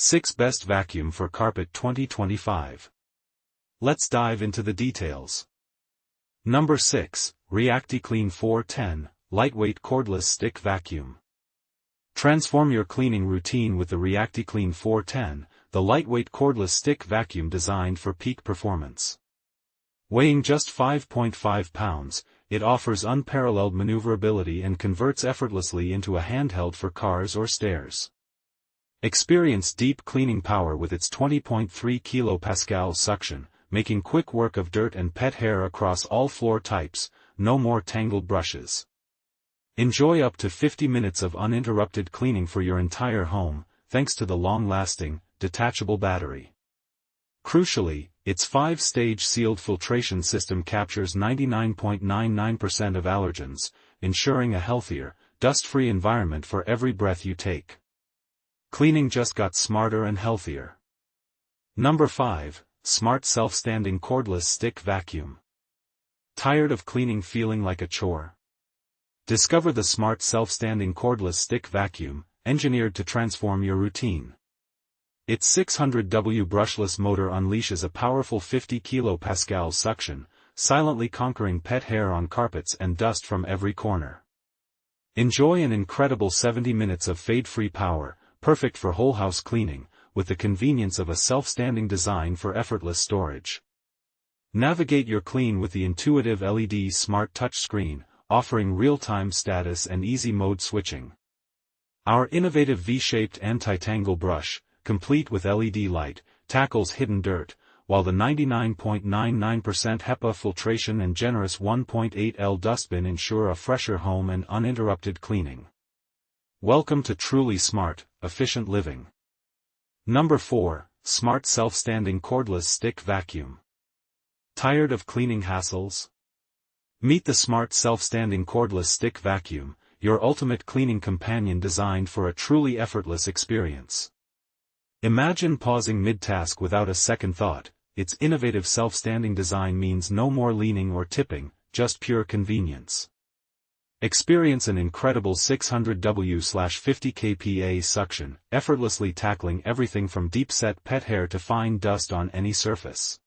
6 Best Vacuum for Carpet 2025. Let's dive into the details. Number 6, ReactiClean 410, Lightweight Cordless Stick Vacuum. Transform your cleaning routine with the ReactiClean 410, the lightweight cordless stick vacuum designed for peak performance. Weighing just 5.5 pounds, it offers unparalleled maneuverability and converts effortlessly into a handheld for cars or stairs. Experience deep cleaning power with its 20.3 kPa suction, making quick work of dirt and pet hair across all floor types, no more tangled brushes. Enjoy up to 50 minutes of uninterrupted cleaning for your entire home, thanks to the long-lasting, detachable battery. Crucially, its 5-stage sealed filtration system captures 99.99% of allergens, ensuring a healthier, dust-free environment for every breath you take. Cleaning just got smarter and healthier. Number 5, Smart Self-Standing Cordless Stick Vacuum. Tired of cleaning feeling like a chore? Discover the Smart Self-Standing Cordless Stick Vacuum, engineered to transform your routine. Its 600W brushless motor unleashes a powerful 50 kPa suction, silently conquering pet hair on carpets and dust from every corner. Enjoy an incredible 70 minutes of fade-free power, perfect for whole house cleaning, with the convenience of a self-standing design for effortless storage. Navigate your clean with the intuitive LED smart touchscreen, offering real-time status and easy mode switching. Our innovative V-shaped anti-tangle brush, complete with LED light, tackles hidden dirt, while the 99.99% HEPA filtration and generous 1.8L dustbin ensure a fresher home and uninterrupted cleaning. Welcome to truly smart, efficient living. Number 4, Smart Self-Standing Cordless Stick Vacuum. Tired of cleaning hassles? Meet the Smart Self-Standing Cordless Stick Vacuum, your ultimate cleaning companion designed for a truly effortless experience. Imagine pausing mid-task without a second thought. Its innovative self-standing design means no more leaning or tipping, just pure convenience. Experience an incredible 600W/50 kPa suction, effortlessly tackling everything from deep-set pet hair to fine dust on any surface.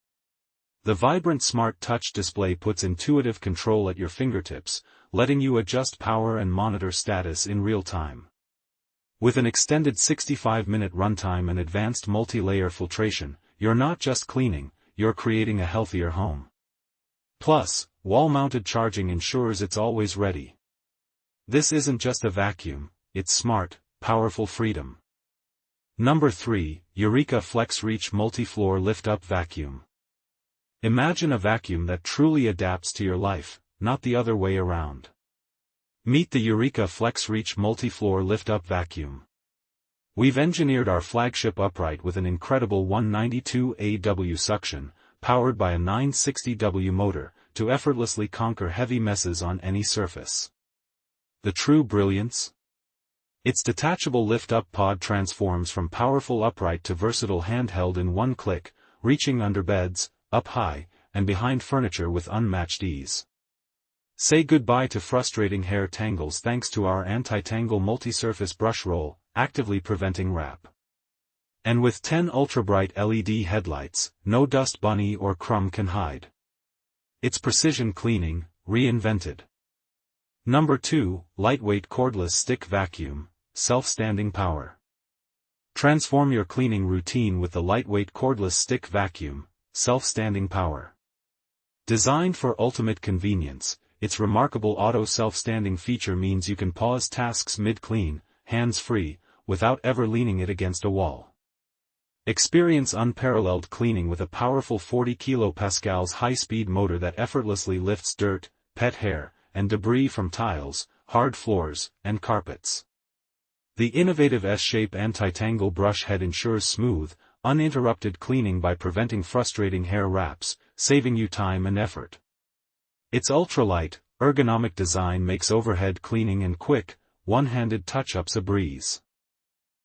The vibrant Smart Touch display puts intuitive control at your fingertips, letting you adjust power and monitor status in real time. With an extended 65-minute runtime and advanced multi-layer filtration, you're not just cleaning, you're creating a healthier home. Plus, wall-mounted charging ensures it's always ready. This isn't just a vacuum, it's smart, powerful freedom. Number 3, Eureka FlexReach Multi-Floor Lift-Up Vacuum. Imagine a vacuum that truly adapts to your life, not the other way around. Meet the Eureka FlexReach Multi-Floor Lift-Up Vacuum. We've engineered our flagship upright with an incredible 192 AW suction, powered by a 960W motor, to effortlessly conquer heavy messes on any surface. The true brilliance? Its detachable lift-up pod transforms from powerful upright to versatile handheld in one click, reaching under beds, up high, and behind furniture with unmatched ease. Say goodbye to frustrating hair tangles thanks to our anti-tangle multi-surface brush roll, actively preventing wrap. And with 10 ultra-bright LED headlights, no dust bunny or crumb can hide. It's precision cleaning, reinvented. Number 2, Lightweight Cordless Stick Vacuum, Self-Standing Power. Transform your cleaning routine with the lightweight cordless stick vacuum, Self-Standing Power. Designed for ultimate convenience, its remarkable auto self-standing feature means you can pause tasks mid-clean, hands-free, without ever leaning it against a wall. Experience unparalleled cleaning with a powerful 40 kPa high-speed motor that effortlessly lifts dirt, pet hair, and debris from tiles, hard floors, and carpets. The innovative S-shape anti-tangle brush head ensures smooth, uninterrupted cleaning by preventing frustrating hair wraps, saving you time and effort. Its ultralight, ergonomic design makes overhead cleaning and quick, one-handed touch-ups a breeze.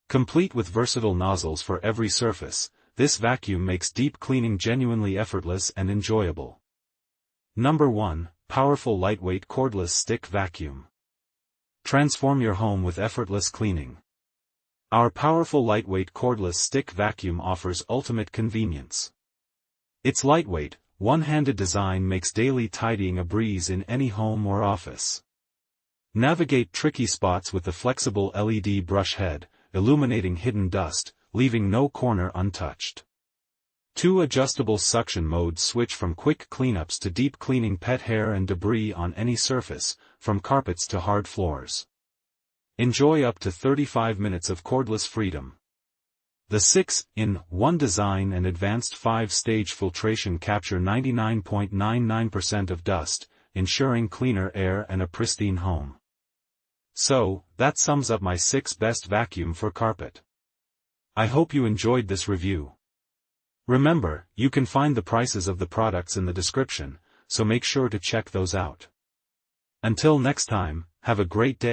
Complete with versatile nozzles for every surface, this vacuum makes deep cleaning genuinely effortless and enjoyable. Number 1, Powerful Lightweight Cordless Stick Vacuum. Transform your home with effortless cleaning. Our powerful lightweight cordless stick vacuum offers ultimate convenience. Its lightweight, one-handed design makes daily tidying a breeze in any home or office. Navigate tricky spots with the flexible LED brush head, illuminating hidden dust, leaving no corner untouched. 2 adjustable suction modes switch from quick cleanups to deep cleaning pet hair and debris on any surface, from carpets to hard floors. Enjoy up to 35 minutes of cordless freedom. The 6-in-1 design and advanced 5-stage filtration capture 99.99% of dust, ensuring cleaner air and a pristine home. So, that sums up my 6 best vacuum for carpet. I hope you enjoyed this review. Remember, you can find the prices of the products in the description, so make sure to check those out. Until next time, have a great day.